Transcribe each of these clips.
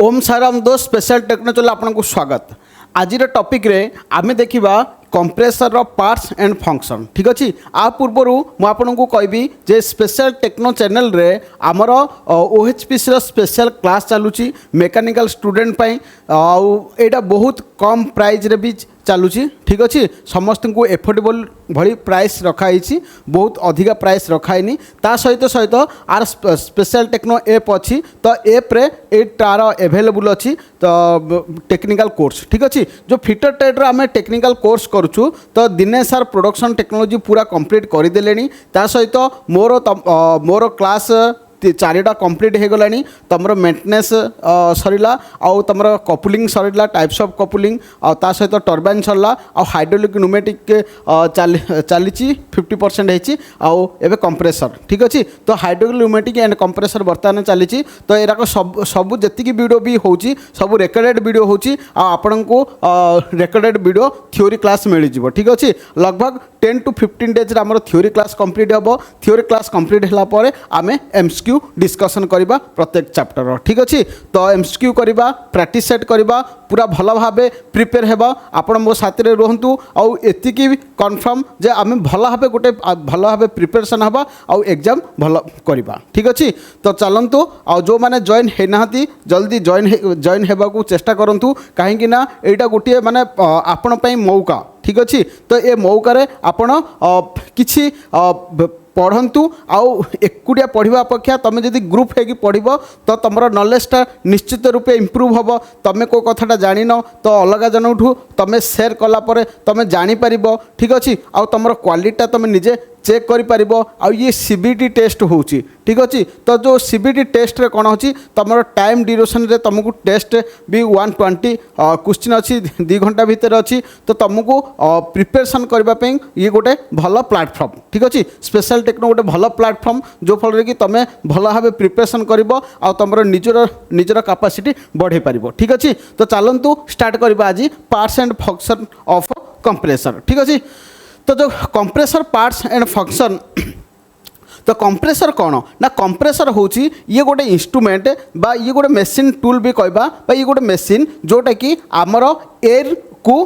ओम साराम दो special technology आपको स्वागत। आज टॉपिक रे आमे देखिबा कंप्रेसर पार्ट्स एंड फंक्शन। ठीक अच्छे आ पूर्वर मुझे कहबी जे स्पेशल टेक्नो चैनल रे आमर OHPC स्पेशल क्लास चलुची मेकानिकल स्टूडेंट पाई आउटा बहुत कम प्राइस रे भी चलुची। ठीक अच्छे समस्त को एफोर्डेबल भली प्राइस रखाई, बहुत अधिका प्राइस रखाईनी। ता सहित सहित आर स्पेशल टेक्नो ऐप अच्छी, तो ऐप रे तार एभेलेबुल अच्छी तो टेक्निकल कोर्स। ठीक अच्छे जो फिटर ट्रेड आम टेक्निकल कोर्स करुचु तो दिनेश सर प्रोडक्शन टेक्नोलॉजी पूरा कंप्लीट करदेले। ता सहित मोर क्लास चारिटा कंप्लीट हो गलानी। तुम मेंटेनेंस सरला आउ तुम कपुलिंग सरला, टाइप्स ऑफ कपुलिंग ता सहित टर्बाइन सरला आउ हाइड्रोलिक न्यूमेटिक चली 50% होती आउ एवं कंप्रेसर। ठीक अच्छे तो हाइड्रोलिक न्यूमेटिक एंड कंप्रेसर बर्तमान चली। तो एराक सब जी वीडियो भी होची सब रेकर्डेड वीडियो होची आपण को रेकर्डेड वीडियो थ्योरी क्लास मिल जाव। ठीक अच्छे लगभग 10 to 15 डेज आम थ्योरी क्लास कंप्लीट हम। थ्योरी क्लास कंप्लीट है आम एमसीक्यू डिस्कशन करवा प्रत्येक चैप्टर। ठीक अच्छे तो एमसीक्यू करवा प्रैक्टिस सेट करवा पूरा भल भाव प्रिपेयर हेबा। आपण मो साथी रे रहंतु आउ एतिकी कन्फर्म जे आम भल भाव गोटे भल भाव प्रिपरेशन हवा आउ एग्जाम भल करवा। ठीक अच्छे तो चलतु आ जो मैंने जॉइन होना जल्दी जॉइन हेबा को चेष्टा करूँ कहीं ना यहाँ गोटे माने आपण पई मौका। ठीक अच्छे तो ये मौकार आपण किछि पढ़ंतु आउ एकुटिया पढ़ा अपेक्षा तुम जब ग्रुप होगी पढ़ तो तुम नॉलेजटा निश्चित रूपे इम्प्रूव हम। तुम को कथाटा जान तो अलग जन तुम शेयर कलापर तुम जापर। ठीक अच्छे आउ तुम क्वालिटी तुम निजे चेक कर ये सीबीटी टेस्ट होची। ठीक अच्छे तो जो सीबीटी टेस्ट रे कौन होची तुम टाइम ड्यूरेशन रे तुमको टेस्ट भी 120 क्वेश्चन अच्छी 2 घंटा भितर अच्छी। तो तुमको प्रिपरेशन करने ये गोटे भल प्लाटफर्म। ठीक अच्छे स्पेशल टेक्नो गोटे भल प्लाटफर्म जो फल कि तुम भल भाव प्रिपरेशन कर तुम निजर कैपेसिटी बढ़े पार। ठीक अच्छे तो चलतु स्टार्ट करवा आज parts and function of compressor. ठीक अच्छे तो जो कंप्रेसर पार्ट्स एंड फंक्शन तो कंप्रेसर कौन ना कंप्रेसर होची ये गोटे इंस्ट्रूमेंट बा ये गोटे मशीन टूल भी कहबा बा ये गोटे मशीन जोटा कि आमर एयर को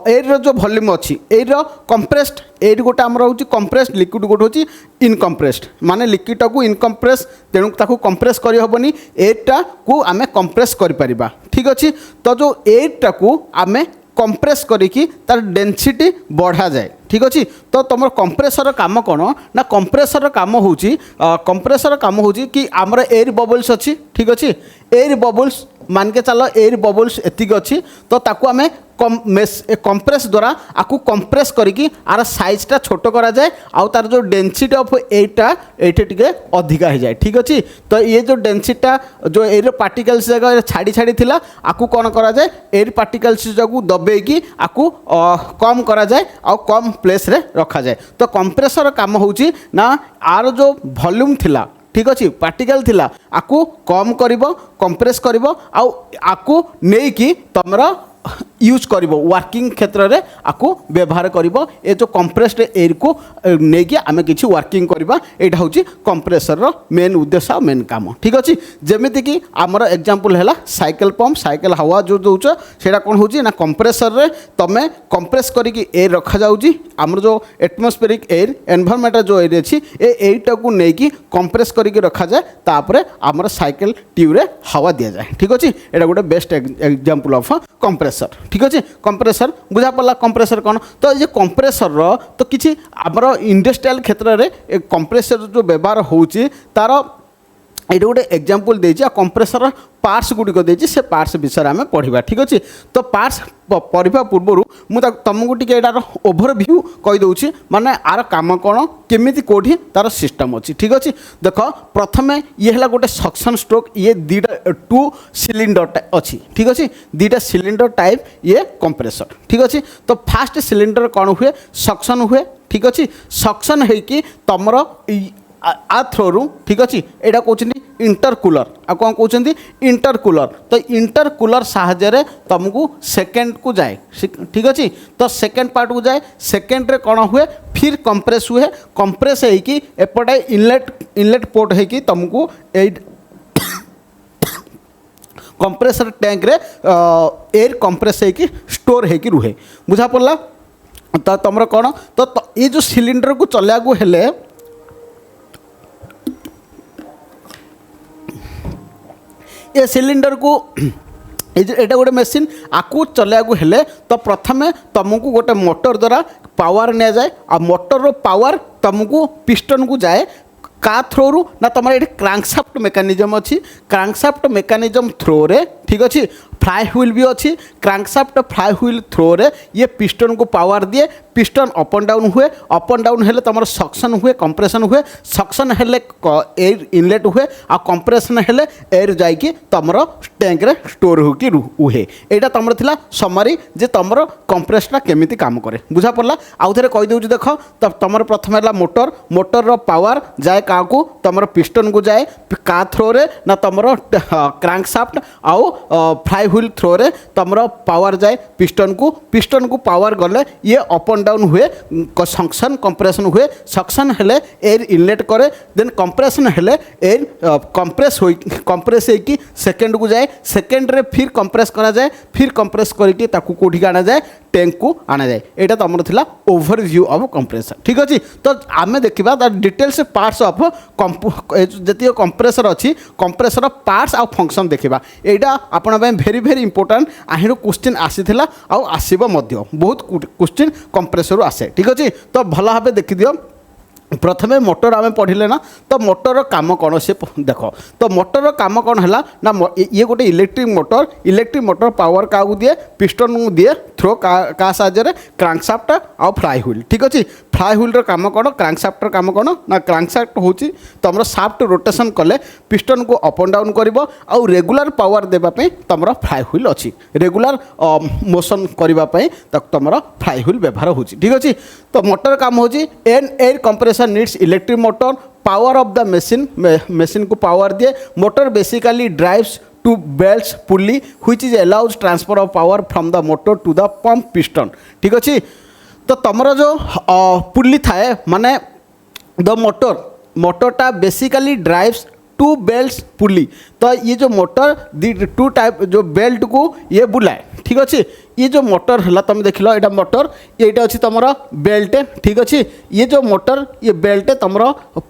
एयर जो वॉल्यूम अच्छी एयर कंप्रेस्ड एयर गोटे आमर होची कंप्रेस्ड लिक्विड गोटे होची इनकम्प्रेस्ड माने लिक्विड को इनकम्प्रेस तेणु ताकू कंप्रेस करि हबनी एयरटा को आमे कंप्रेस करि परिबा। ठीक अच्छे तो जो एयरटा को आमे कंप्रेस करिकी तार डेंसिटी बढ़ा जाए। ठीक अच्छे तो तुम कंप्रेसर काम कौन ना कंप्रेसर काम होची कंप्रेसर काम होची कि आमर एयर बबल्स अच्छी। ठीक अच्छे एयर बबल्स मान के चलो एयर बबल्स एतिक अच्छी तो ताकू आमे कंप्रेस द्वारा आपको कंप्रेस करिकी आर साइजटा छोट करा जाए आउ तार जो डेंसिटी ऑफ एयरटा एटे टिके अधिका हो जाए। ठीक अच्छे तो ये जो डेंसिटा जो एयर पार्टिकल्स जगह छाड़ी छाड़ी थिला आपको कौन करा जाए एयर पार्टिकल्स जगह दबेकी आपको कम करा जाए आउ कम प्लेस रे रखा जाए। तो कंप्रेसर काम होची ना आर जो वॉल्यूम थिला ठीक अच्छे पार्टिकल थिला आपको कम करिवो कंप्रेस करिवो आउ आपको नहीं कि तुमरा यूज कर वर्किंग क्षेत्र में आपको व्यवहार कर ये जो कंप्रेस्ड एयर को लेकिन आम कि वर्किंग करवा यहाँ हूँ कंप्रेसर मेन उद्देश्य मेन काम। ठीक अच्छे जमीती कि आमर एग्जांपल है साइकेल पंप साइकेल हवा जो दौच से कौन हो ना कंप्रेसर रे तुम कंप्रेस करके एयर रखा जाऊँगी आमर जो एटमोस्फेरिक एयर एनवायरनमेंट जो एयर अच्छी एयरटा को लेकिन कंप्रेस करके रखा जाए तापर आमर साइकेल ट्यूब रे हवा दि जाए। ठीक अच्छे यहाँ गोटे बेस्ट एग्जांपल ऑफ कंप्रेसर। ठीक अच्छे कंप्रेसर बुझा पड़ा कंप्रेसर कौन तो ये कंप्रेसर तो किसी आमर इंडस्ट्रियल क्षेत्र में कंप्रेसर जो व्यवहार होची तार ये गोटे एग्जांपल देछि कंप्रेसर पार्ट्स गुड़िक देछि से पार्ट्स विषय आम पढ़ा। ठीक अच्छे तो पार्ट्स पढ़ा पूर्व मुझे तुमको टी यार ओभरव्यू कहीदे माने आर काम कौन केमिति कोठी तार सिस्टम अच्छी। ठीक अच्छे देख प्रथम ये है गोटे सक्शन स्ट्रोक ये दीटा 2 सिलिंडर अच्छी। ठीक अच्छे 2टा सिलिंडर टाइप ये कंप्रेसर। ठीक अच्छे तो फास्ट सिलिंडर कौन हुए सक्शन हुए। ठीक अच्छे सक्शन है कि तुमर आ थ्रोरू ठीक अच्छे यहाँ कहते इंटरकूलर आ कौन कहते इंटरकूलर तो इंटरकूलर साहाय्य तुमको सेकेंड को जाए। ठीक अच्छे तो सेकेंड पार्ट को जाए सेकेंड रे कौन हुए फिर कंप्रेस हुए कंप्रेस है एपटे इनलेट पोर्ट है तुमको कंप्रेसर टैंक रे एयर कंप्रेस होगी स्टोर होगी रुहे बुझा पड़ा। तो तुम कौन तो ये जो सिलिंडर को चलने को हेले ये सिलिंडर को एटा गोटे मेसीन आपको चलैया हेले तो प्रथमे तुमको गोटे मोटर द्वारा पावर नि जाए आ मोटर पावर तुमको पिस्टन को जाए का थ्रो रु ना तुम ये क्रांकशाफ्ट मेकानिजम अच्छी क्रांकशाफ्ट मेकानिजम थ्रो रे ठीक अच्छे फ्लाई व्हील भी अच्छी क्रांकशाफ्ट फ्लाई व्हील थ्रो रे ये पिस्टन को पावर दिए पिस्टन अप एंड डाउन हेले तुम सक्शन हुए कंप्रेशन हुए सक्शन हेले एयर इनलेट हुए आ कंप्रेशन हेले एयर जाइए तुम टैंक रे स्टोर होकी रुहे यहाँ तुम थिला समरी जे तुम कंप्रेसटा केमिति काम करे बुझा पड़ा। आउ थे कहीदे देख तो तुम प्रथम है मोटर मोटर पावर जाए क्या तुम पिस्टन को जाए का थ्रो रे ना तुम क्रांकशाफ्ट आउ फ्लाई व्हील थ्रो रे तुम पावर जाए पिस्टन को पावर गले ये अप एंड डाउन हुए सक्शन कंप्रेशन हुए सक्शन हेले एयर इनलेट करे देन कंप्रेशन हेले एयर कंप्रेस होगी सेकेंड को जाए सेकेंड रे फिर कंप्रेस करा जाए फिर कंप्रेस करके ताकू कोठी आना जाए टैंक को आना जाए यहाँ तुम थिला ओवरव्यू ऑफ कंप्रेसर ठीक अच्छे। तो आम देखा द डिटेल्स पार्ट्स ऑफ जी कंप्रेसर अच्छी कंप्रेसर पार्ट्स आउ फंक्शन देखा यहाँ आपण भेरी भेरी इंपोर्टेंट आहिर क्वेश्चन आसीथिला आउ आसीबो मध्य बहुत क्वेश्चन कंप्रेसर आसे ठीक अच्छे। तो भल भाव देखी दियो प्रथमे मोटर आम पढ़ले ना तो मोटर काम कौन से देख तो मोटर काम कौन है ना ये गोटे इलेक्ट्रिक मोटर पावर क्या दिए पिस्टन को दिए थ्रो का साहाय्य क्रांकशाफ्ट आउ फ्लाई व्हील ठीक अच्छे। फ्लाई व्हील काम कौन क्रांकशाफ्टर काम कौन ना क्रांकशाफ्ट हूँ तुम साफ्ट रोटेशन कले पिस्टन को अप एंड डाउन कर आउ रेगुलर पावर देवाई तुम फ्लाई व्हील अच्छी रेगुलर मोशन करने तुम फ्लाई व्हील व्यवहार हो ठीक अच्छे। तो मोटर काम हो air compressor needs electric motor power of the machine को पावर दिए motor basically drives two belts pulley which is allows transfer of power from the motor to the pump piston ठीक अच्छे। तो तुम जो पुली थाए माने द मोटरटा basically drives two belts pulley तो ये जो मोटर टू टाइप जो बेल्ट को ये बुलाए ठीक अच्छे। ये जो मोटर है तुम देख लो यहाँ मोटर यहाँ अच्छी तुम बेल्ट ठीक अच्छे। ये जो मोटर ये बेल्ट तुम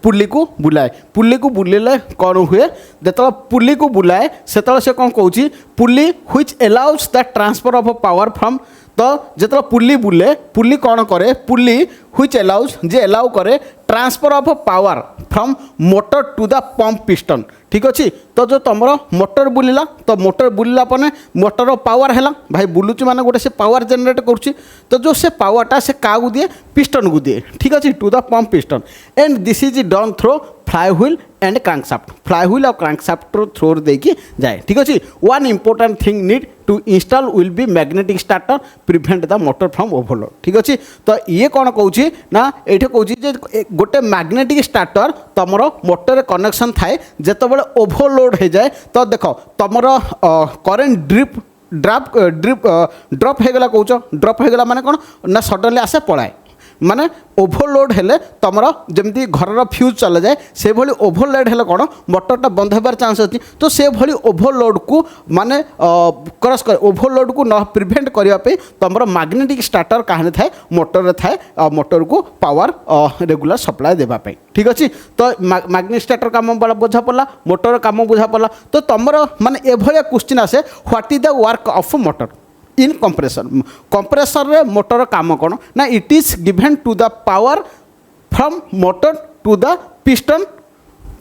पुली को बुलेले कौन हुए जो पुली को बुलाए से कौन कौन pulley which allows the transfer of power from तो जो पुली बुले पुली कौन करे पुली व्हिच अलाउज जे अलाउ करे transfer of power from motor to the pump piston ठीक अच्छे। तो जो तुम मोटर बुलिला तो मोटर बुलिला पने मोटर पावर है भाई बुलूची माने गोटे से पावर जनरेट करुच्ची तो जो से पावरटा से क्या दिए पिस्टन को दिए ठीक अच्छे to the pump piston and this is done through flywheel and crankshaft flywheel और क्रांकशाफ्ट थ्रो देकी जाए ठीक अच्छे। One important thing need to install will be magnetic starter prevent the motor from overload ठीक अच्छे। तो ये कौन कौची ना ये कौची गोटे मैग्नेटिक स्टार्टर तुम मोटर कनेक्शन थाए जिते ओवरलोड हो जाए तो देख तुम करेन्ट ड्रप होगला कौच ड्रप होगला माने कौन ना सडनली आसे पलाए माने ओवरलोड हेले तुम जमी घर फ्यूज चल जाए से भली ओवरलोड हेले कौन मोटरटा बंद होबार चांस अच्छी तो से भली ओवरलोड को माने क्रॉस कर ओवरलोड को न प्रिवेंट करने तुम मैग्नेटिक स्टार्टर कहानी थाए मोटर थाए मोटर को पावर रेगुलर सप्लाई देवाई ठीक अच्छे। तो मैग्नेटिक स्टार्टर काम बुझा पड़ा मोटर काम बुझा पड़ा तो तुम माने एभलिया क्वेश्चन आसे what is the work of motor in compressor रे मोटर काम कौन ना it is given to the power from motor to the piston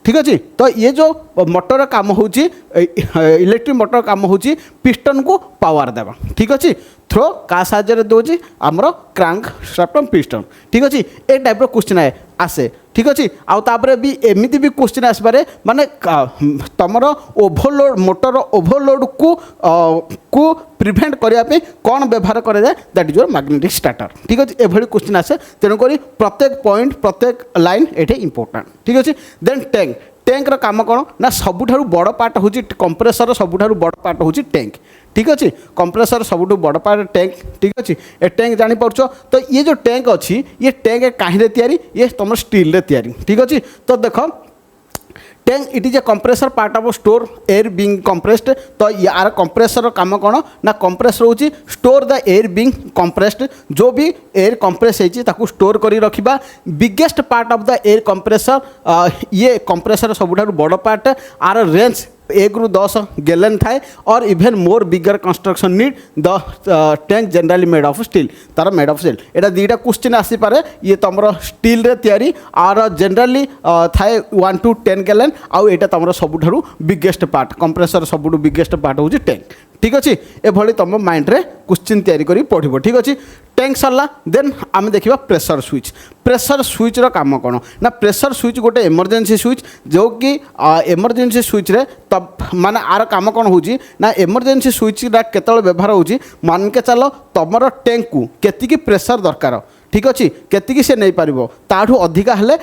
ठीक अच्छे। तो ये जो मोटर काम हो इलेक्ट्रिक मोटर काम हो पिस्टन को पावर देवा ठीक अच्छे थ्रो का साहाय्य दूसरी आमर क्रांक शाफ्ट पिस्टन ठीक अच्छे। ए टाइप क्वेश्चन आसे ठीक अच्छे। आउे भी एमती भी क्वेश्चन आसपारे माने तुम ओवरलोड मोटर ओवरलोड को प्रिवेंट करने कौन व्यवहार करे that is your magnetic starter ठीक अच्छे। एभली क्वेश्चन आसे तेणुक प्रत्येक पॉइंट प्रत्येक लाइन ये इंपोर्टेंट ठीक अच्छे। देन टैंक काम कौन ना सबुठारु बड़ पार्ट हूँ कंप्रेसर सबुठारु बड़ पार्ट हूँ टैंक ठीक अच्छे। कंप्रेसर सबुठु बड़ पार्ट टैंक ठीक अच्छे। ए टैंक जानीपार तो ये जो टैंक अच्छी ये टैंक कहीं तैयारी ये तुम स्टील रे तैयारी ठीक अच्छे। तो देख tank it is a compressor part of store air being compressed. तो यार कंप्रेसर काम कौन ना कंप्रेसर हूँ store the air being compressed. जो भी एयर कंप्रेस होती स्टोर करी रखिबा। Biggest part of the air compressor ये कंप्रेसर सबुठारु बड़ पार्ट। आर रेंज 1 ରୁ 10 गैलन थाए और even more bigger construction need the tank generally made of steel. तार मेड ऑफ स्टील एटा दुईटा क्वेश्चन आसी पारे। ये तुम स्टील रे तैयारी और जनरली थाए 1 to 10 गैलन। आउ एटा तुम सबुठारु बिगेस्ट पार्ट कंप्रेसर सबुठु बिगेस्ट पार्ट हूँ टैंक। ठीक अच्छे एभली तुम माइंड रे क्वेश्चन तैयारी करी पढ़ो। ठीक अच्छे टैंक सरला देन आम देखा प्रेशर स्विच। प्रेशर स्विच रो काम कौन ना प्रेशर स्विच गोटे इमरजेंसी स्विच जो कि इमरजेंसी स्विच रे तब माने आर काम कौन हो ना इमरजेंसी स्विच केतल व्यवहार हो मान के चलो तुम टैंक को केतिकी प्रेशर दरकार। ठीक अच्छे केतिकी से नहीं पार ताठू अधिका हेले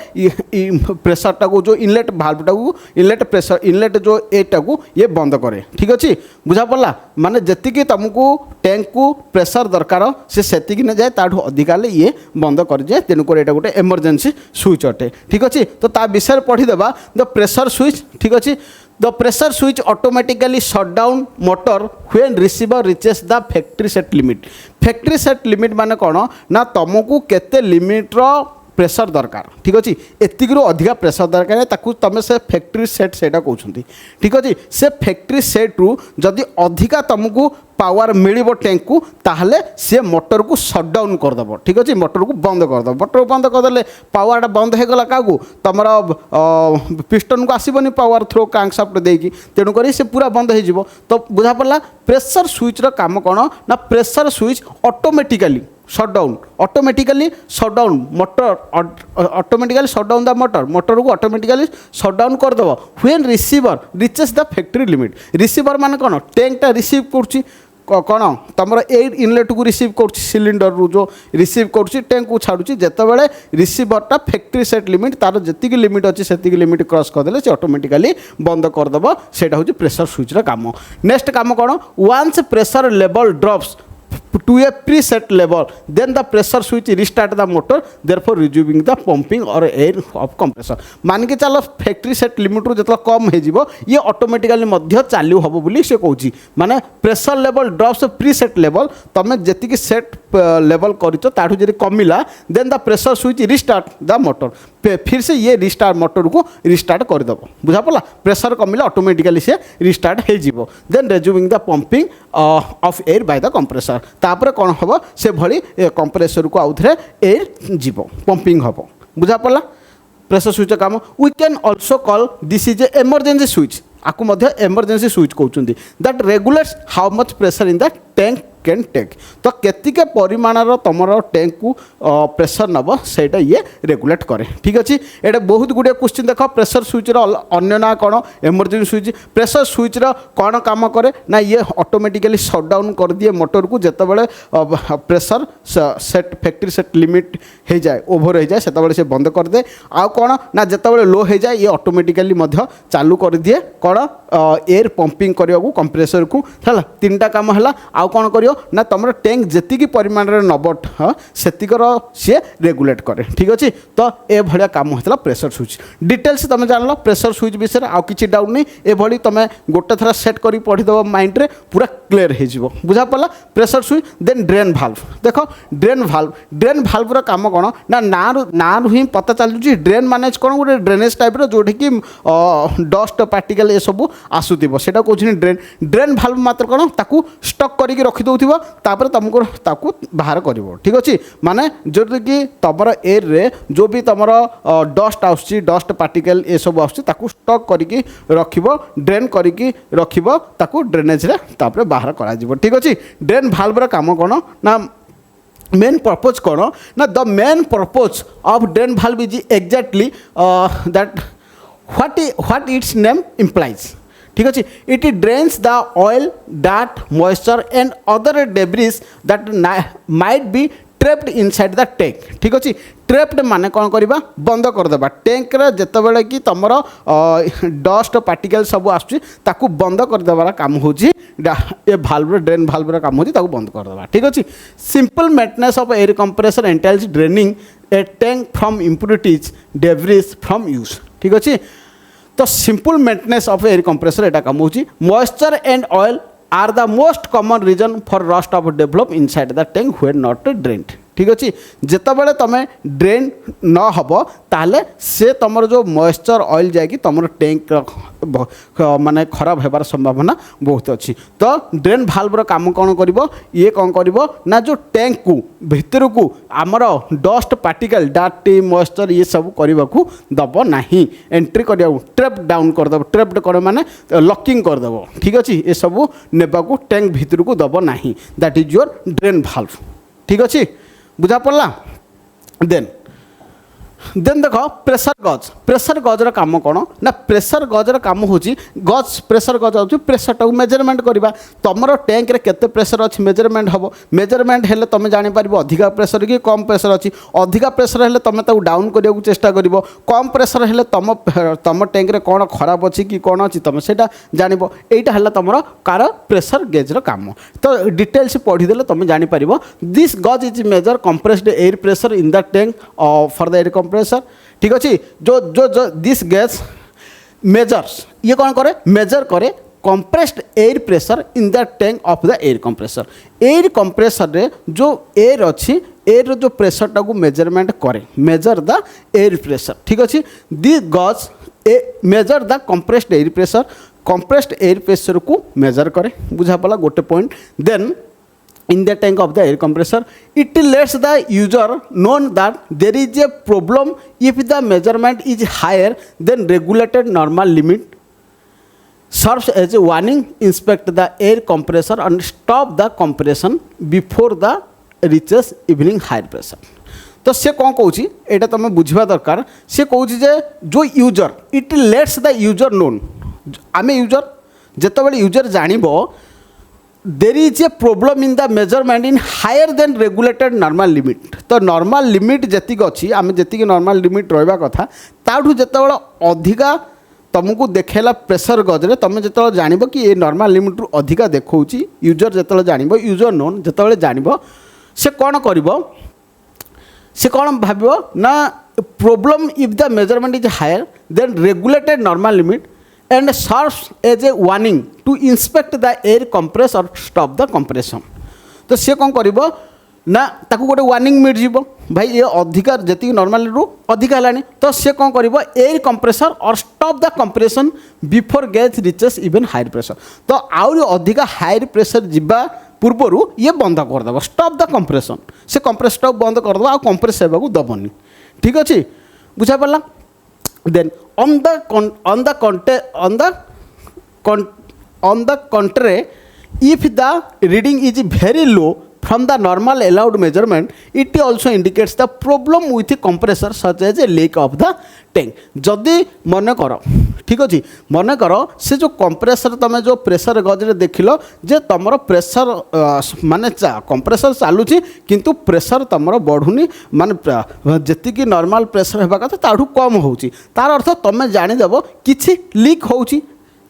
प्रेशर टाक जो इनलेट भाल्व टाक इनलेट प्रेशर इनलेट जो एटा को ये बंद करे। ठीक अच्छे बुझा पड़ा माने जतिकी तुमको टैंक को प्रेशर दरकार से सेतिकी न जाए ताठू अधिका हेले ये बंद कर जाए। तेणुक एटा गोटे इमरजेंसी स्विच अटे। ठीक अच्छे तो ता विषय पढ़ीदेवा द प्रेशर स्विच। ठीक अच्छे the pressure switch automatically shut down motor when receiver reaches the factory set limit. Factory set limit माने कौन ना तुमको केते लिमिट रो प्रेशर दरकार। ठीक अच्छे एतिक अधिका प्रेशर दरकार है ताकू तुम से फैक्ट्री सेट सेटा कहते। ठीक अच्छे से फैक्ट्री सेट रु जदि अधिका तुमको पावर मिलिबो टैंक को ताहले से मोटर को शट डाउन करदेव। ठीक अच्छे मोटर को बंद करदेव। मोटर बंद करदे पावर बंद हो गला क्या तुम पिस्टन को आसबनी पावर थ्रो क्रैंकशाफ्ट देकी तेणुक से पूरा बंद हो। तो बुझा पड़ा प्रेशर स्विच रो काम कौन ना pressure switch automatically shut down automatically shut down motor automatically shut down the motor को ऑटोमेटिकली शटडाउन करदेव when receiver reaches the factory limit. Receiver माने कौन टैंकटा रिसीव कर कौन तुम एयर इनलेट को रिसीव कर सिलिंडर रू जो रिसीव कर टैंक को छाड़ुची जितेबाला रिसीवरटा फैक्ट्री सेट लिमिट तार जी लिमिट अच्छी से लिमिट क्रॉस करदे से ऑटोमेटिकली बंद करदेव। सेटा हूँ प्रेशर स्विच काम। नेक्स्ट काम कौन once pressure level drops to a preset level then the pressure switch restart the motor therefore resuming the pumping or air of compressor। मान के चलो फैक्ट्री सेट लिमिट रू जो कम हो ये ऑटोमेटिकली मध्य चालू हम बोली से कहूँ माने pressure level drops preset level तुम जी सेट लेवल करूँ जी कमिला then the pressure switch restart the motor फिर से ये रिस्टार्ट मोटर को रिस्टार्ट करदेव। बुझा पड़ा प्रेशर कमिला ऑटोमेटिकली से रिस्टार्ट हो then resuming the pumping of air by the compressor. तापर कौन हम से भली कंप्रेसर को आउ थे एयर जीव पंपिंग हम। बुझा पड़ा प्रेशर स्विच काम। We can also call this is a emergency switch आपको मध्य इमरजेंसी स्विच कहते that regulates how much pressure in the tank can take. तो केतिके परिमाणर तुम टैंक को प्रेशर नब सेटा ये रेगुलेट करे। ठीक अच्छे ये बहुत गुड़े क्वेश्चन देख प्रेशर स्विच अन्य ना कौन इमरजेंसी स्विच। प्रेशर स्विच कौन काम करे ना ये ऑटोमेटिकली शट डाउन कर दिए मोटर को जितेबाला pressure set factory set limit हो जाए ओभर हो जाए से बंद कर दे। आ कौन ना जितेबाला लो हो जाए ये ऑटोमेटिकली चालू कर दिए कौन एयर पंपिंग करने को कंप्रेसर को है। तीनटा काम है आउ कौन कर ना तुम टैंक जी परिमाण नब हाँ सेतिकर सी रेगुलेट करे। ठीक अच्छे तो ये भाया काम होता प्रेशर स्विच। डिटेल्स तुम जान लो प्रेशर स्विच विषय आउ कि डाउट नहीं ये तुम गोटे थर सेट कर पढ़ीदेव माइंड रे पूरा क्लीयर हो। बुझा पड़ा pressure switch. Then drain valve देख ड्रेन भाल्व काम कौन ना ही पता चलुची ड्रेन माने कौन गोटे ड्रेनेज टाइप जोटि कि डस्ट पार्टिकल ये सब आसूब से कहते ड्रेन भाल्व मात्र कौन ताकू स्टक करके रखिदे तापर तुमको ताकू बाहर कर। ठीक अच्छे माने जो कि तुम एयर रे जो भी तुम डस्ट आस डस्ट पार्टिकल ये सब आस स्टक करके रखिब ड्रेन करके रखिब ताकू ड्रेनेज रे तापर बाहर करा। ठीक अच्छे ड्रेन भाल्व काम कौन ना मेन पर्पज कौन ना the main purpose of drain valve is exactly that what it's name implies. ठीक अच्छे it drains the oil dot moisture and other debris that might be trapped inside the tank. ठीक अच्छे trapped माने कौन करवा बंद करदेबा टैंक रे जेतेबेले कि तुमर डस्ट पार्टिकल सब आसू बंद करदेबार काम होची ए भाल्व ड्रेन भाल्व काम होची ताकू बंद करदेबा। ठीक अच्छे simple maintenance of air compressor entails draining a tank from impurities debris from use. ठीक अच्छे तो simple maintenance of air compressor एटा काम होची moisture and oil are the most common reason for rust of develop inside the tank when not drained ठीक अच्छे जितेबाला तुम drain न हम ताहले से तुम जो मॉइस्चर ऑयल जाकि तुम टैंक माने खराब होबार संभावना बहुत अच्छी तो ड्रेन भाल्वर काम कौन कर ये कौन कर ना जो टैंक को भितर को आमर डस्ट पार्टिकल डाटी मॉइस्चर ये सब करने को दब ना एंट्री कर ट्रेप डाउन करदेव ट्रेप्ड कर माने लॉकिंग करदेव ठीक अच्छे ये सब नेबा को टैंक भितर को दब ना that is your drain valve ठीक अच्छे बुझा पड़ा देन देख प्रेशर गज काम कौन ना प्रेशर गजर काम हो गज प्रेशर गज हो प्रेशर टाक मेजरमेंट करवा तुम टैंक रे केते प्रेशर अच्छी मेजरमेंट हम मेजरमेंट हेल्ले तुम जापर अधिका प्रेशर कि कम प्रेशर अच्छी अधिका प्रेशर हेल्ले तुम डाउन करने को चेष्टा कर कम प्रेशर हेल्ले तुम टैंक रे कौन खराब अच्छी कि कौन अच्छी तुम से जान यहाँ है तुम कार प्रेशर गेज काम तो डिटेल्स पढ़ीदे तुम जापर this gauge is measure compressed air pressure in the tank for the air compressor ठीक अच्छे जो दिस गैस मेजर्स ये कौन करे मेजर करे compressed air pressure in the tank of the air compressor रे जो एयर अच्छी एयर जो प्रेशर टाक मेजरमेंट करे मेजर द एयर प्रेशर ठीक अच्छे the gauge measure the compressed air pressure को मेजर करे बुझा पड़ा गोटे point then in the tank of the air compressor it lets the user known that there is a problem if the measurement is higher than regulated normal limit serves as a warning inspect the air compressor and stop the compression before the reaches evening high pressure तो से कौन कौच यहाँ तुम बुझा दरकार से कौच जो user it lets the user known आम यूजर जिते यूजर जानब there is a problem in the measurement in higher than regulated normal limit तो नॉर्मल लिमिट जी अच्छी आम जी नॉर्मल लिमिट रहा कथा ताठू जितेबाला अधिका तुमको देखला प्रेशर गजरे तुम जो जान कि ये नॉर्मल लिमिट रु अधिका देखा यूजर जो जान यूजर नोन जो जान से कौन कर से कौन भाव ना problem if the measurement is higher than regulated normal limit and serves as a warning to inspect the air compressor or stop the compression तो सी कौन कर ना ताकू गोटे वार्निंग मिल जाव भाई ये अधिका जी नॉर्मल रु अधिका है तो सी कौन कर एयर कंप्रेसर और stop the compression before gas reaches even higher pressure तो आउरी अधिका हायर प्रेशर जीवा पूर्वर ये बंद करदेव स्टॉप द कंप्रेशन से कंप्रेसर बंद करदेव आ कंप्रेस होगा दबनी ठीक अच्छे बुझा पड़ा then on the contrary if the reading is very low from the normal allowed measurement it also indicates the problem with the compressor such as a leak of the tank जदि मन कर ठीक अच्छे मन कर से जो कंप्रेसर तुम जो प्रेशर गजरे देख लो जे तुम प्रेशर माने कंप्रेसर चलुची किंतु प्रेशर तुम बढ़ुनी माने जी नॉर्मल प्रेशर होगा कथा ताठू कम होची तार अर्थ तुम जानीदेव किसी लीक होची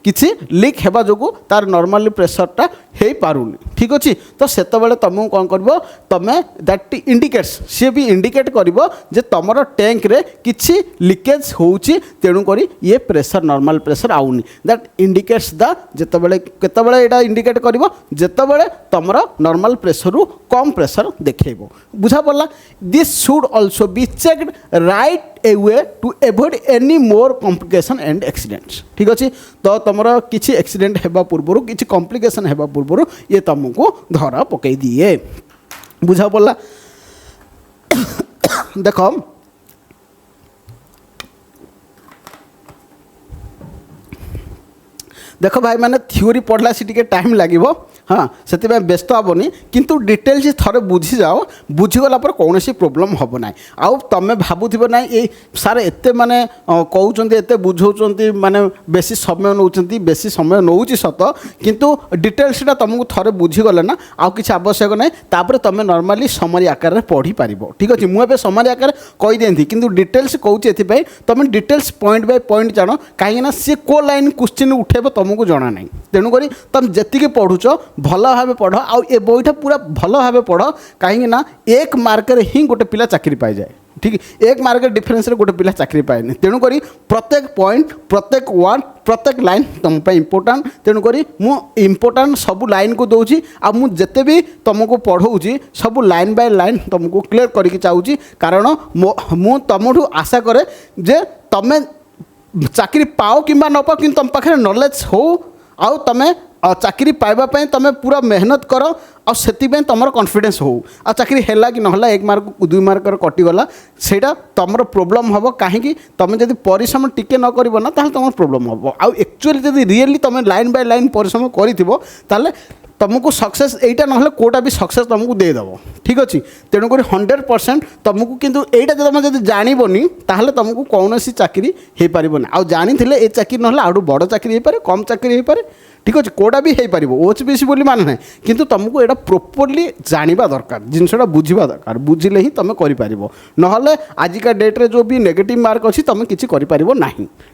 किसी लीक हेबा जोगु तार नॉर्मली प्रेशरटा हो पारुनी ठीक अच्छे तो सेतबेले तुमको कौन कर तुम दैट इंडिकेट्स सी भी इंडिकेट कर तुम टैंक रे किसी लीकेज होची तेणुक ये प्रेशर नॉर्मल प्रेशर आउनी दैट इंडिकेट्स द जितेबाला केतबेले एटा इंडिकेट कर जितेबाला तुम नॉर्मल प्रेशर रु कम प्रेशर देखो बुझा पड़ा this should also be checked right a way to avoid any more complication and accidents ठीक अच्छे तो तुम किसी एक्सीडेंट होगा पूर्व किसी कॉम्प्लिकेशन होगा पूर्व ये तुमको धरा पकई दिए बुझा पड़ा देख देख भाई मैंने थ्योरी पढ़ला से टिके टाइम लगे हाँ से व्यस्त हेनी किंतु डिटेल्स थे बुझी जाओ बुझीगला पर कौन प्रोब्लेम हम ना आउ तुम भावुव ना ये सार एत माने कहते एत बुझाऊँ माने बेसी समय नौ बेसी समय नौ सत किंतु डिटेल्सटा तुमको थे बुझीगले ना आउ कि आवश्यक ना तापर तुम नॉर्मली समरी आकार में पढ़ी पार ठीक अच्छे मुझे समरी आकार कहीदी कि डिटेल्स कौच ए तुम डिटेल्स पॉइंट बाय पॉइंट जान कहीं सी को लाइन क्वेश्चन उठेब तुमको जना ना तेणुक तुम जी पढ़ुच भल भाव पढ़ आउ ए बईटा पूरा भल भाव पढ़ कहीं एक मार्क ही गोटे पिला चाकरी पाई जाए ठीक एक मार्क डिफरेन्स गोटे पिला चाकरी पाएनि तेणुक प्रत्येक पॉइंट प्रत्येक वर्ड प्रत्येक लाइन तुम इम्पोर्टाट तेणुक मु इम्पोर्टाट सब लाइन को दूसरी आ मु जिते भी तुमको पढ़ाऊँगी सब लाइन बाय लाइन तुमको क्लीयर करके चाहूँगी कारण मु तुमठू आशा करे जे तुम चाकरी पाओ कि न पाओ कि तुम पाखे नॉलेज हो आउ तुम चाकरी पाइबापी तुम पूरा मेहनत कर आ से तुम कॉन्फिडेंस हो आ चाकरी है कि ना एक मार्क 2 मार्क कटिगला से तुम प्रोब्लेम हम कहीं तुम जब परिश्रम टिके न कर ना तुम प्रोब्लेम हम आउ एक्चुअली जब रियली तुम लाइन बाय लाइन परिश्रम कर तुमको सक्सेस एटा ना कोटा भी सक्सेस तुमको देदेव ठीक अच्छे तेणुक 100% तुमको किंतु एटा तुम जब जानबनी ताहले तुमको कौन सी चाकरी हो पारन आउ जानी ए चाकरी ना आउ बड़ चाकरी हो पारे कम चाकरी हो पारे ठीक अच्छे कोटा भी हो पार ओचबीसी बोली मान ना किंतु तुमको यहाँ प्रोपर्ली जानवा दरकार जिनसा बुझा दरकार बुझिले ही तुम कर ना आजिका डेट्रे जो भी नेगेटिव मार्क अच्छी तुम किसी ना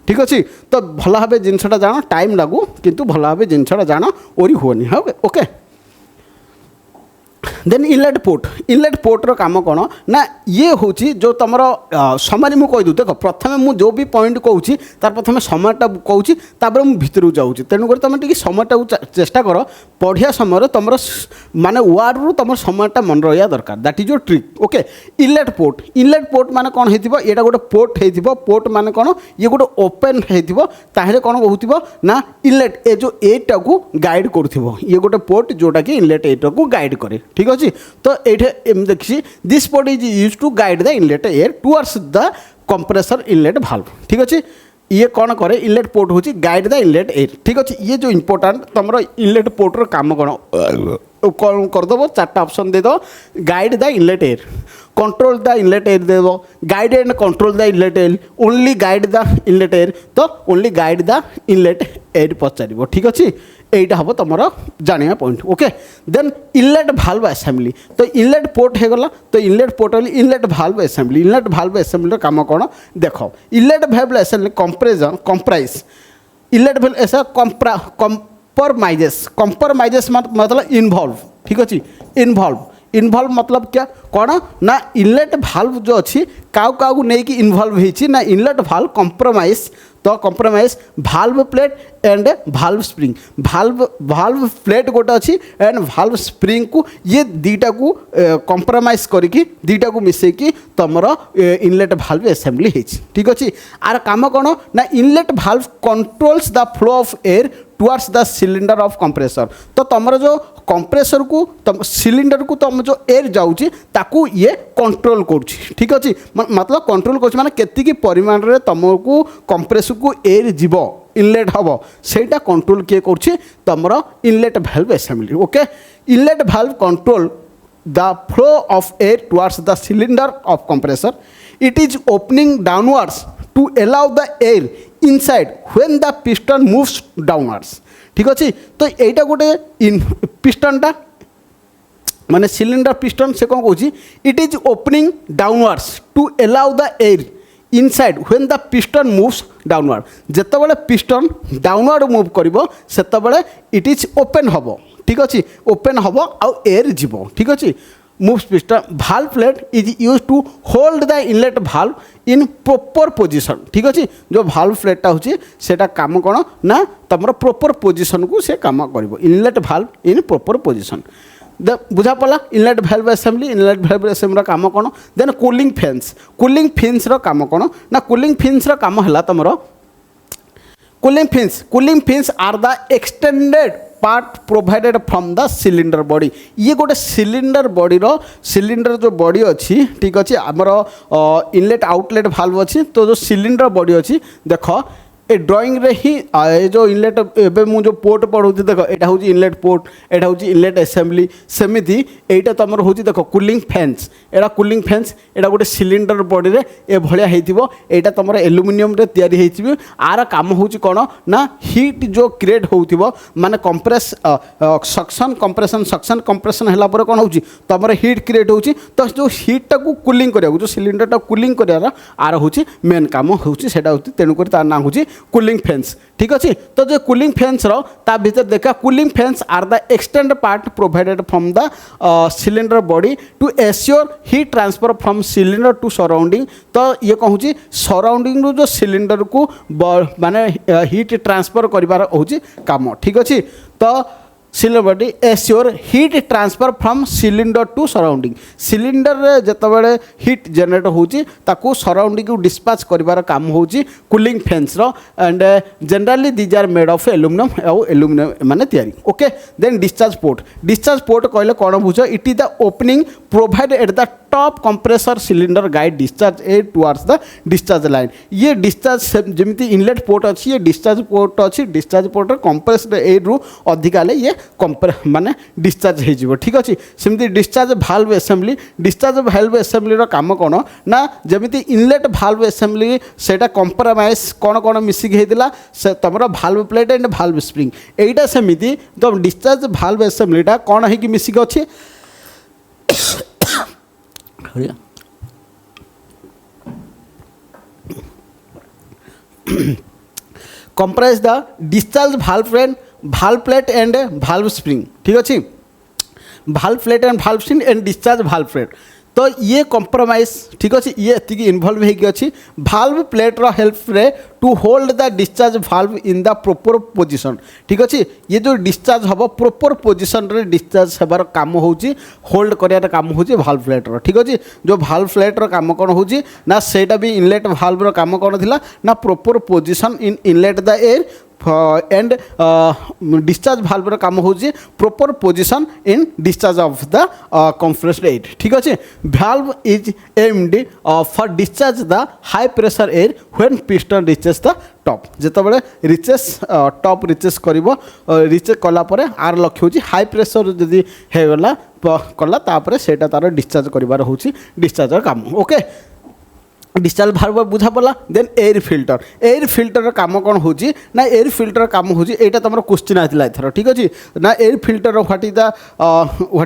ठीक अच्छे तो भल भाव जिनसा जान टाइम लगू किंतु भल भाव जिनसा जान ओरी हुए हाँ ओके देन इनलेट पोर्टर काम कौन ना ये हूँ जो तुम समरी मुझे कहीदू देख प्रथम मुझे जो भी पॉइंट कहूँ तार प्रथम समयटा कहूँ तापर मुझे भितर जाऊँगी तेणुक तुम टे समयटा चेष्टा कर पढ़िया समय तुम माने वार्ड रू तुम समयटा मन रहा दरकार that is your trick okay inlet port माने कौन हो ये गोटे पोर्ट हो पोर्ट माने कौन ये गोटे ओपन हो कौन कहूँ ना इनलेट ए जो एटा को गाइड कर ये गोटे पोर्ट जोटा कि इनलेट एटा को गाइड करे ठीक अच्छे तो ये देखिए this port is use to guide the inlet air towards the compressor inlet valve ठीक अच्छे ये कौन करे इनलेट पोर्ट हूँ गाइड द इनलेट एयर ठीक अच्छे ये जो इंपोर्टाट तुम इनलेट पोर्टर काम कौन करदेव 4टा ऑप्शन देदेव guide the inlet air control the inlet air देव guide and control the inlet air only guide the inlet air तो only guide the inlet air पचार ठीक अच्छे यहीटा हम तुम जाना point okay then inlet valve assembly तो इनलेट पोर्ट होगला तो inlet port inlet valve assembly काम कौन देख inlet valve assembly comprise inlet valve ऐसा कंप्रोमाइजेस मतलब इन्वॉल्व ठीक अच्छे इन्वॉल्व मतलब क्या कौन ना इनलेट भाल्व जो अच्छी क्या नहीं इन्वॉल्व होती ना इनलेट भाल्व कंप्रोमाइज तो compromise valve plate and valve spring valve plate गोटे अच्छी एंड भाल्व स्प्रिंग को ये दीटा को कंप्रोमाइज करके दीटा को मिसेकी तुम इनलेट भाल्व असेंबली ठीक अच्छे आर काम कौन ना inlet valve controls the flow of air towards the cylinder of compressor तो तुम जो कंप्रेसर को तुम सिलिंडर को तुम जो एयर जाऊँगी ताकू ये कंट्रोल करुँच ठीक अच्छे मतलब कंट्रोल कर माने केतिकी परिमाण रे तुमको कंप्रेसर को एयर जीव इनलेट हम सेटा कंट्रोल किए कर तुम inlet valve assembly okay inlet valve control the flow of air towards the cylinder of compressor it is opening downwards to allow the air inside when the piston moves downwards ठीक अच्छे तो यहीटा गोटे पिस्टनटा माने cylinder piston से कौन कहूँ it is opening downwards to allow the air inside when the piston moves downward जितेबाला piston downward move कर से इट इज ओपन हम ठीक अच्छे ओपन हम आउ एयर जीव ठीक अच्छे moves piston valve plate is use to hold the inlet valve in proper position ठीक अच्छे जो भाल्व प्लेटा होता काम कौन ना तुम प्रॉपर पोजीशन को से काम कर inlet valve in proper position बुझा पड़ा इनलेट भाल्व असेंबली काम कौन देन कूलिंग फेन्स काम कौन ना कूलिंग फेन्स काम है तुम cooling fins are the extended part provided from the cylinder body ये गोटे सिलिंडर बॉडी सिलिंडर जो बॉडी अच्छी ठीक अच्छे आमर इनलेट आउटलेट भाल्व अच्छी तो जो सिलिंडर बॉडी अच्छी देख ए ड्राइंग रे ही ये जो इनलेट एवं मुझे जो पोर्ट पढ़ाऊँ देख यहाँ हूँ इनलेट पोर्ट यहाँ हूँ इनलेट असेंबली सेमती यहाँ तुम हूँ देख कूलिंग फैंस एटा कूलिंग फैंस एटा गोटे सिलिंडर बॉडी रे ए भाया होटा तुम एल्युमिनियम रे तैयारी हो आर काम हूँ कौन ना हीट जो क्रिएट हो माने कंप्रेस सक्शन कंप्रेशन है कौन हो तुम हीट क्रिएट हो तो जो हीटा को कूलिंग करा जो सिलिंडर टा कूलिंग करार आर हूँ मेन काम हूँ तेणुक तार ना हूँ कूलिंग फैंस ठीक अच्छे। तो जो कूलिंग फैंस ता भीतर देखा cooling fins are the extend part provided from the cylinder body to assure heat transfer from cylinder to surrounding. तो ये कहूँ सराउंडिंग रू जो सिलिंडर को माने हीट ट्रांसफर कर काम ठीक अच्छे। तो cylinder body assure heat transfer from cylinder to surrounding cylinder जितेबाला हीट जनरेट होता सराउंडिंग को डिस्पैच कर काम हो cooling fans and generally these are made of aluminium और एल्युमिनियम माने तैयारी ओके। देन डिस्चार्ज पोर्ट कहले कौन बुझ it is the opening provide at the top compressor cylinder guide discharge air towards the discharge line. ये discharge जमी inlet port अच्छी ये डिस्चार्ज पोर्ट अच्छी डिस्चार्ज पोर्ट कंप्रेस्ड एयर रु अधिका ये माने डिस्चार्ज हो ठीक अच्छे। सेमती डिस्चार्ज भाल्व एसेम्बली काम कौन ना जमी इनलेट भाल्व एसेम्बली से कंप्रोमाइज कौन कौन मिसिक होता से तुम valve plate and valve spring एटा सेमती तो डिस्चार्ज भाल्व एसेम्बलीटा कौन है मिसिक अच्छे comprise the discharge valve plate and valve spring ठीक अच्छे। valve plate and valve spring and discharge valve plate तो ये कंप्रोमाइज ठीक अच्छे ये एतिक इनवॉल्व होगी भाल्व प्लेट रो हेल्प रे to hold the discharge valve in the proper position ठीक अच्छे। ये जो डिस्चार्ज हम प्रॉपर पोजीशन रे डिस्चार्ज होबार काम होची होल्ड करार काम होची भाल्व प्लेट रो ठीक अच्छे। जो भाल्व प्लेट रो काम कौन होची ना सेटा भी इनलेट भाल्व रो काम कौन थिला ना proper position in inlet the air and discharge valve काम हो proper position in discharge of the compressed air ठीक अच्छे। Valve is aimed for discharge the high pressure air when piston reaches the top जितेबाला reaches top reaches कर reaches कलापर आर लक्ष्य हूँ हाई प्रेशर जदि होगला कला तापर से तार डिस्चार्ज कर डिस्चार्जर काम ओके। डिस्चार्ज भाल्व बुझा पड़ा। देन एयर फिल्टर काम कौन हो ना एयर फिल्टर काम हो यहाँ तुम क्वेश्चन आती एथर ठीक अच्छे ना air filter what is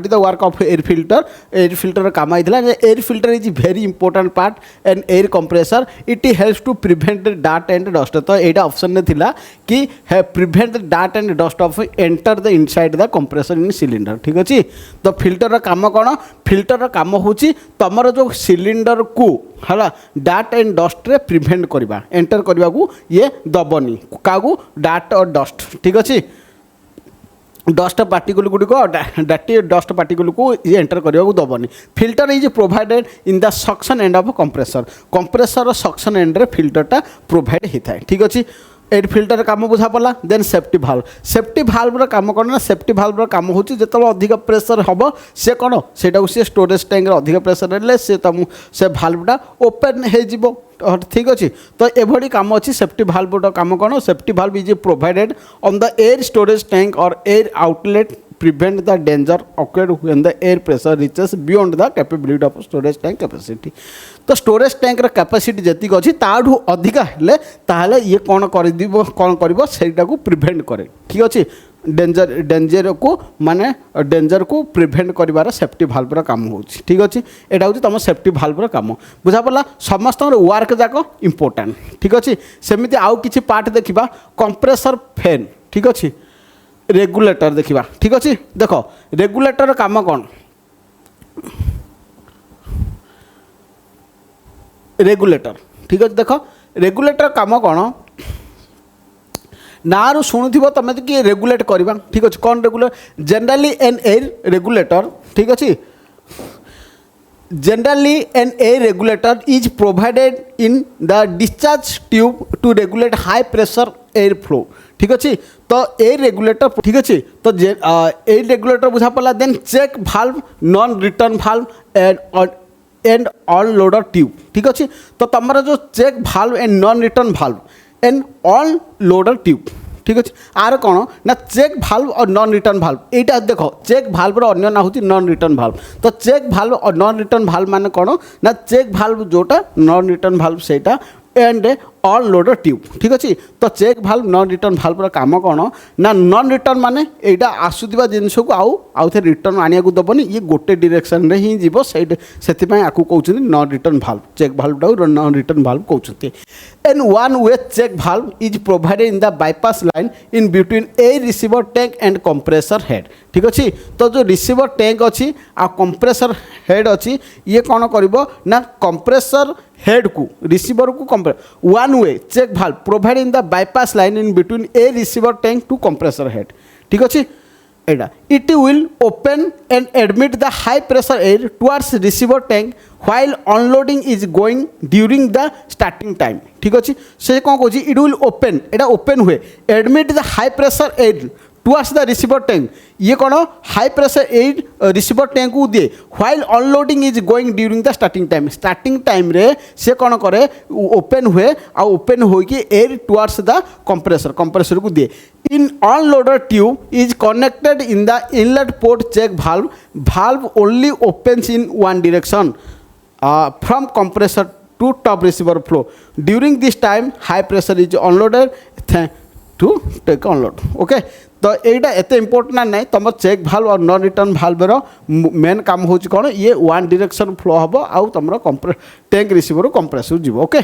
the work of air filter काम आई air filter is very important part and air compressor it helps to prevent dirt and dust. तो यहाँ ऑप्शन में थिला कि prevent dirt and dust of enter the inside the compressor in cylinder ठीक अच्छे। तो फिल्टर काम कौन फिल्टर काम हो तुम जो सिलिंडर को है डार्ट एंड डस्ट रे प्रिवेंट करवा एंटर करने को ये दबनी क्या डार्ट और डस्ट ठीक अच्छे डस्ट पार्टिकल गुड़िक डाटी डस्ट पार्टिकल को ये एंटर करने को दबनी। Filter is provided in the suction end of compressor suction end रे फिल्टरटा प्रोवाइड होता है ठीक अच्छे। एयर फिल्टर काम बुझा पड़ा। देन सेफ्टी भाल्व काम कौन ना सेफ्टी भाल्व काम हो जो अधिक प्रेशर हम से कौन से स्टोरेज टैंक अधिक प्रेशर हेल्ले से भाल्वटा ओपन हो ठीक अच्छे। तो एभली काम अच्छी सेफ्टी भाल्व काम कौन safety valve is provided on the air storage tank और air outlet prevent the danger occurred when the air pressure reaches beyond the capability of storage tank capacity। तो स्टोरेज टैंक कैपेसिटी जी अच्छी ताठू अधिका हेले ताहले ये कौन कर सेटा को प्रिवेंट करे ठीक अच्छे। डेंजर को माने डेंजर को प्रिवेंट कर सेफ्टी भाल्वर काम हो ठीक अच्छे। यहाँ हूँ तुम सेफ्टी भाल्वर काम बुझा पड़ा। समस्त वर्क जाक इम्पोर्टाट ठीक अच्छे। सेमती आउ किछि पार्ट देखा कंप्रेसर फैन ठीक अच्छे। रेगुलेटर देखा ठीक अच्छे। देख रेगुलेटर काम कौन रेगुलेटर ठीक अच्छे। देख रेगुलेटर काम कौन ना रू शुणुव तुम कि रेगुलेट करवा ठीक अच्छे। कौन regulate generally an air regulator ठीक अच्छे। Generally an air regulator is provided in the discharge tube to regulate high pressure air flow ठीक अच्छे। तो एयर रेगुलेटर ठीक अच्छे। तो एयर रेगुलेटर बुझा पड़ा। Then check valve non return valve and unloader tube ठीक अच्छे। तो तुम जो check valve and non return valve and unloader tube ठीक अच्छे। आर कौन ना चेक भाल्व और नॉन रिटर्न भाल्व यहाँ देख चेक भाल्वर अन्य ना हूँ नॉन रिटर्न भाल्व। तो चेक भाल्व और नॉन रिटर्न भाल्व मान कौन ना चेक भाल्व जोटा नॉन रिटर्न भाल्व सेटा एंड अनलोडर ट्यूब ठीक अच्छे। तो चेक भाल्व नॉन रिटर्न भाल्वर काम कौन ना नॉन रिटर्न माने एटा आसुवा जिनस को आउ थे रिटर्न आनिया दबनी ये गोटे डायरेक्शन रे ही जीव से आपको कहते non return valve check valve non return valve कहते। And one way check valve is provided in the bypass line in between a receiver tank and compressor head ठीक अच्छे। तो जो रिसीवर टैंक अच्छी आ कंप्रेसर हेड अच्छी ये कौन कर ना कंप्रेसर हेड को रिसीवर को one way check valve provide in the bypass line in between a receiver tank to compressor head ठीक अच्छे। एटा it will open and admit the high pressure air towards receiver tank while unloading is going during the starting time ठीक अच्छे। से कौन कौन it will open एटा open हुए admit the high pressure air towards the receiver tank ये कौन high pressure air receiver tank को दिए while unloading is going during the starting time रे से कौन करे ओपन हुए आ ओपन होगी एयर टुवर्ड्स द कंप्रेसर को दिए। In unloader tube is connected in the inlet port check valve only opens in one direction from compressor to top receiver flow during this time high pressure is unloaded to take unload okay. तो यहाँ एत important ना तुम check valve और non return भाल्वर main काम हो कौन ये वन डायरेक्शन फ्लो हम आउ तुम टैंक रिसीवर कंप्रेसर जीव ओके।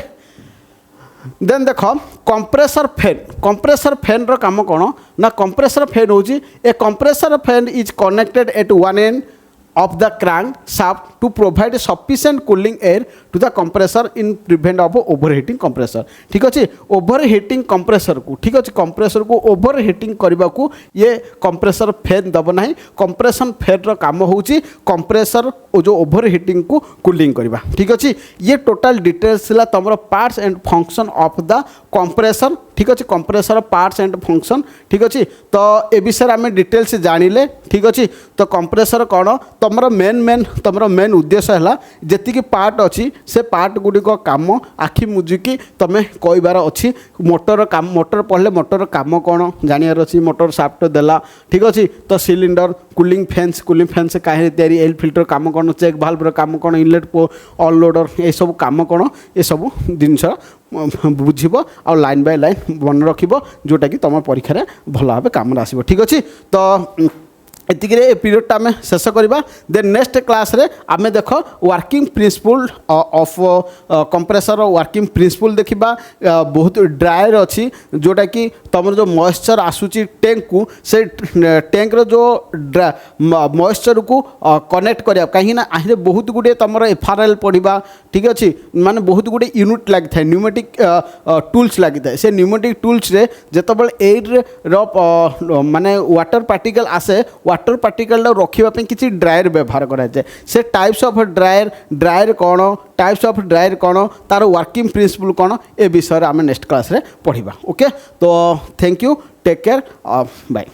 देन देख कंप्रेसर फैन रो काम कौन ना कंप्रेसर फैन हूँ a compressor fan is connected at one end of the crank shaft to provide sufficient cooling air to the compressor in prevent of overheating compressor ठीक अच्छे। Overheating compressor को ठीक अच्छे कंप्रेसर को ओवरहीटिंग करने को ये कंप्रेसर फैन दब ना कंप्रेसन फैन रो काम होची कंप्रेसर जो ओवरहीटिंग को कूलिंग करवा ठीक अच्छे। ये टोटल डिटेल्स तुम parts and function of the compressor ठीक अच्छे कंप्रेसर पार्ट्स एंड फंक्शन ठीक अच्छे। तो ए विषय आम डिटेल्स जानिले ठीक अच्छे। तो कंप्रेसर कौन तुम मेन उद्देश्य है जी पार्ट अच्छी से पार्ट गुड़िक काम आखि मुझिकी तुम कहबार अच्छी मोटर काम मोटर पढ़ले मोटर काम कौन जानवर अच्छी मोटर साफ्ट देला ठीक अच्छे। तो सिलिंडर कूलिंग फैंस कहीं तैयारी एल फिल्टर काम कौन चेक भाल्वर काम कौन इनलेट अनलोडर ये सब काम कौन ये सब जिनस बुझ आ लाइन बाय लाइन मन रख जोटा कि तुम परीक्षा भल भाव काम आसो ठीक अच्छे। तो एतिक पीरियडटा आम शेष करवा देन नेक्स्ट क्लास रे आम देख working principle of compressor working principle देखा बहुत ड्रायर अच्छी जोटा कि तुम जो मॉइस्चर आसूची टैंक को से टैंक रो जो मॉइस्चर को कनेक्ट करा कहीं आहरे बहुत गुड़े तुम FRL पढ़ा ठीक अच्छे माने बहुत गुड़े यूनिट लगी था न्यूमेटिक टूल्स लगी था से न्यूमेटिक टूल्स रे जितेबाला एयर रो माने वाटर पार्टिकल आसे वाटर पार्टिकल रखापी किसी ड्रायर व्यवहार कराए से टाइप्स ऑफ ड्रायर कौन टाइप्स ऑफ ड्रायर कौन तार वर्किंग प्रिंसिपल कौन ए विषय आम नेक्स्ट क्लास रे पढ़ा ओके। तो thank you take care bye.